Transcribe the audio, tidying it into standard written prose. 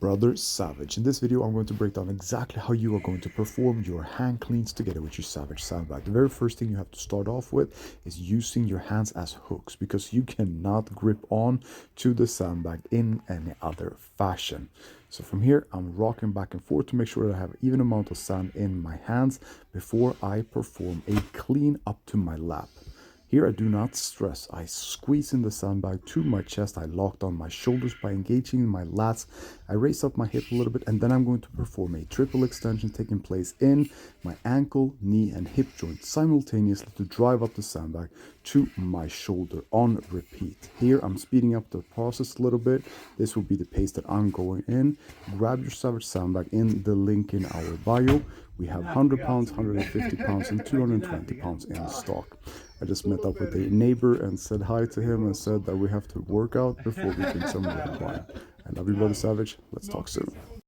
brother Savage. In this video, I'm going to break down exactly how you are going to perform your hand cleans together with your Savage sandbag. The very first thing you have to start off with is using your hands as hooks, because you cannot grip on to the sandbag in any other fashion. So from here, I'm rocking back and forth to make sure that I have even amount of sand in my hands before I perform a clean up to my lap. Here I do not stress. I squeeze in the sandbag to my chest. I lock down my shoulders by engaging my lats. I raise up my hip a little bit, and then I'm going to perform a triple extension taking place in my ankle, knee, and hip joint simultaneously to drive up the sandbag to my shoulder on repeat. Here I'm speeding up the process a little bit. This will be the pace that I'm going in. Grab your Savage sandbag in the link in our bio. We have 100 pounds, 150 pounds, and 220 pounds in stock. I just met up with a neighbor and said hi to him and said that we have to work out before we drink some red wine. I love you, brother Savage. Let's talk soon.